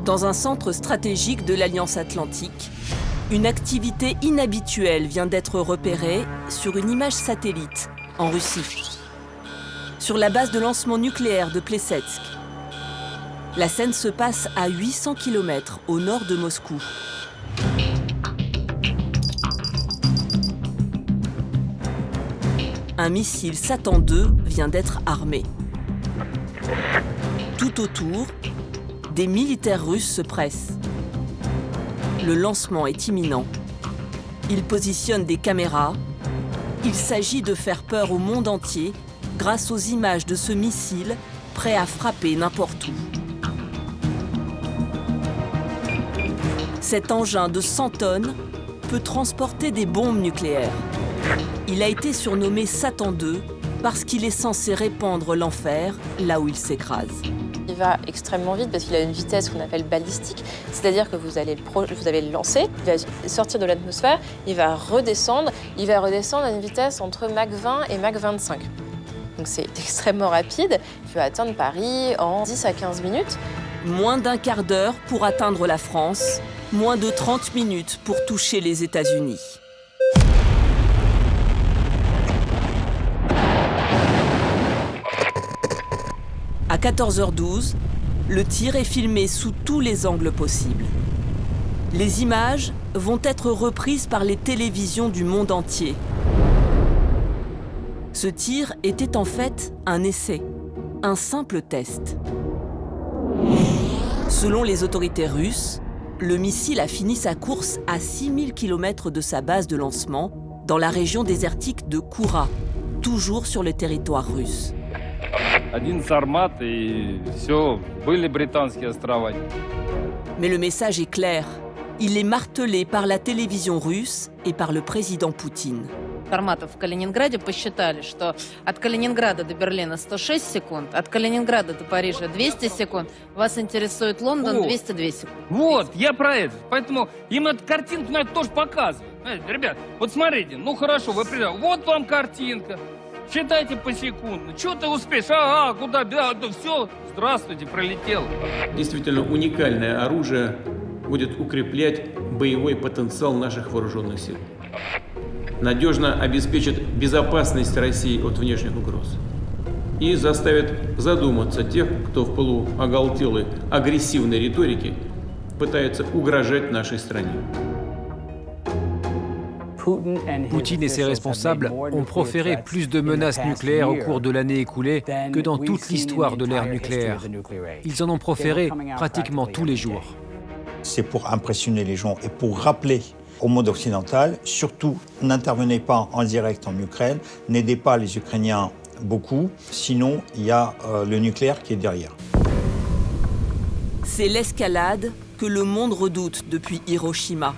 Dans un centre stratégique de l'Alliance Atlantique, une activité inhabituelle vient d'être repérée sur une image satellite en Russie, sur la base de lancement nucléaire de Plesetsk. La scène se passe à 800 km au nord de Moscou. Un missile Satan II vient d'être armé. Tout autour, des militaires russes se pressent. Le lancement est imminent. Ils positionnent des caméras. Il s'agit de faire peur au monde entier grâce aux images de ce missile prêt à frapper n'importe où. Cet engin de 100 tonnes peut transporter des bombes nucléaires. Il a été surnommé Satan II parce qu'il est censé répandre l'enfer là où il s'écrase. Il va extrêmement vite parce qu'il a une vitesse qu'on appelle balistique, c'est-à-dire que vous allez le lancer, il va sortir de l'atmosphère, il va redescendre à une vitesse entre Mach 20 et Mach 25. Donc c'est extrêmement rapide, il peut atteindre Paris en 10 à 15 minutes. Moins d'un quart d'heure pour atteindre la France, moins de 30 minutes pour toucher les États-Unis. À 14h12, le tir est filmé sous tous les angles possibles. Les images vont être reprises par les télévisions du monde entier. Ce tir était en fait un essai, un simple test. Selon les autorités russes, le missile a fini sa course à 6000 km de sa base de lancement, dans la région désertique de Koura, toujours sur le territoire russe. Mais le message est clair. Il est martelé par la télévision russe et par le président Poutine. Сарматов в Калининграде посчитали, что от Калининграда до Берлина 106 секунд, от Калининграда до Парижа 200 секунд. Вас интересует Лондон 202 секунды. Вот, я про это. Поэтому им эту картинку надо тоже показывать. Ребят, вот смотрите, ну хорошо, вы приехали. Вот вам картинка. Считайте посекундно. Чего ты успеешь? Куда? Да, все, здравствуйте, пролетел. Действительно, уникальное оружие будет укреплять боевой потенциал наших вооруженных сил. Надежно обеспечит безопасность России от внешних угроз и заставит задуматься тех, кто в пылу оголтелой агрессивной риторики пытается угрожать нашей стране. Poutine et ses responsables ont proféré plus de menaces nucléaires au cours de l'année écoulée que dans toute l'histoire de l'ère nucléaire. Ils en ont proféré pratiquement tous les jours. C'est pour impressionner les gens et pour rappeler au monde occidental, surtout n'intervenez pas en direct en Ukraine, n'aidez pas les Ukrainiens beaucoup, sinon il y a le nucléaire qui est derrière. C'est l'escalade que le monde redoute depuis Hiroshima.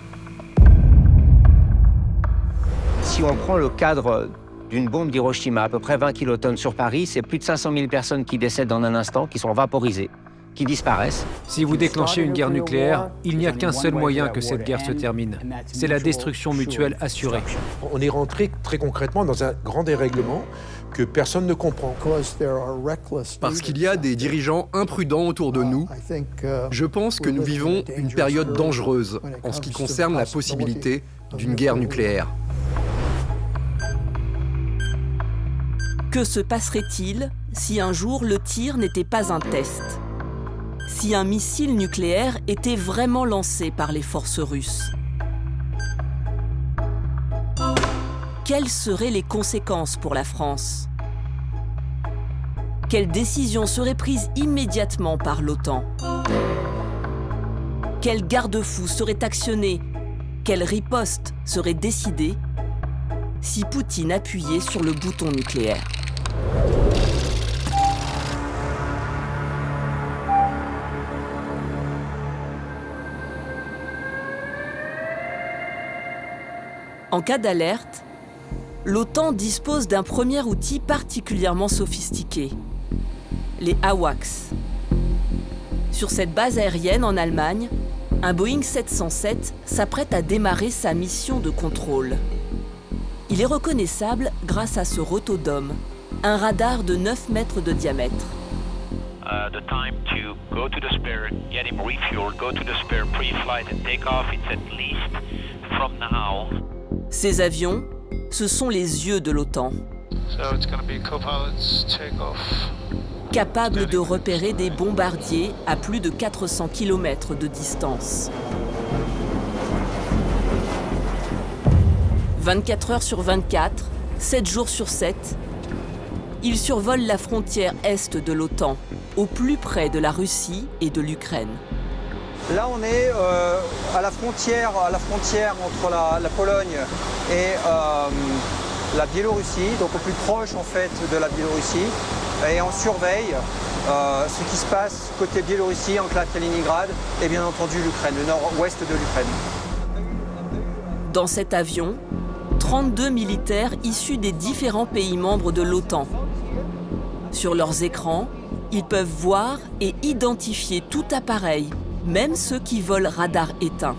Si on prend le cadre d'une bombe d'Hiroshima, à peu près 20 kilotonnes sur Paris, c'est plus de 500 000 personnes qui décèdent en un instant, qui sont vaporisées, qui disparaissent. Si vous déclenchez une guerre nucléaire, il n'y a qu'un seul moyen que cette guerre se termine. C'est la destruction mutuelle assurée. On est rentré très concrètement dans un grand dérèglement que personne ne comprend. Parce qu'il y a des dirigeants imprudents autour de nous, je pense que nous vivons une période dangereuse en ce qui concerne la possibilité d'une guerre nucléaire. Que se passerait-il si un jour le tir n'était pas un test? Si un missile nucléaire était vraiment lancé par les forces russes? Quelles seraient les conséquences pour la France? Quelles décisions seraient prises immédiatement par l'OTAN? Quels garde-fous seraient actionnés? Quelle riposte serait décidée si Poutine appuyait sur le bouton nucléaire? En cas d'alerte, l'OTAN dispose d'un premier outil particulièrement sophistiqué, les AWACS. Sur cette base aérienne en Allemagne, un Boeing 707 s'apprête à démarrer sa mission de contrôle. Il est reconnaissable grâce à ce rotodome, un radar de 9 mètres de diamètre. The time to Go to the spare, get him refueled, go to the spare pre-flight and take off. It's at least from now. Ces avions, ce sont les yeux de l'OTAN. So it's going to be co-pilots take off. Capables de repérer des bombardiers à plus de 400 km de distance. 24 heures sur 24, 7 jours sur 7, ils survolent la frontière est de l'OTAN, au plus près de la Russie et de l'Ukraine. Là, on est à la frontière entre la Pologne et la Biélorussie, donc au plus proche en fait de la Biélorussie, et on surveille ce qui se passe côté Biélorussie, enclave Kaliningrad, et bien entendu l'Ukraine, le nord-ouest de l'Ukraine. Dans cet avion, 32 militaires issus des différents pays membres de l'OTAN. Sur leurs écrans, ils peuvent voir et identifier tout appareil, même ceux qui volent radar éteint.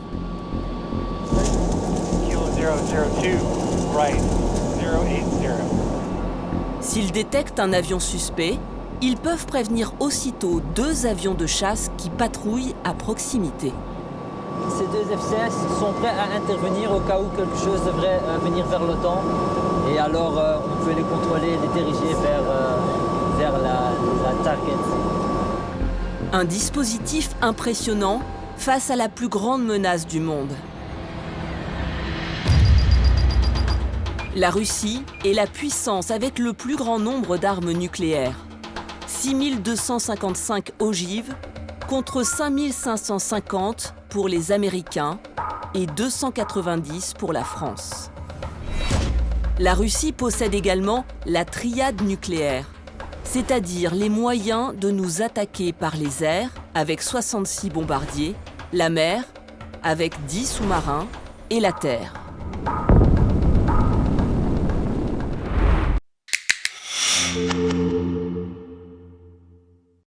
S'ils détectent un avion suspect, ils peuvent prévenir aussitôt 2 avions de chasse qui patrouillent à proximité. Ces 2 FCS sont prêts à intervenir au cas où quelque chose devrait venir vers l'OTAN. Et alors, on peut les contrôler, les diriger vers la target. Un dispositif impressionnant face à la plus grande menace du monde. La Russie est la puissance avec le plus grand nombre d'armes nucléaires. 6255 ogives contre 5550 pour les Américains et 290 pour la France. La Russie possède également la triade nucléaire, c'est-à-dire les moyens de nous attaquer par les airs avec 66 bombardiers, la mer avec 10 sous-marins et la terre.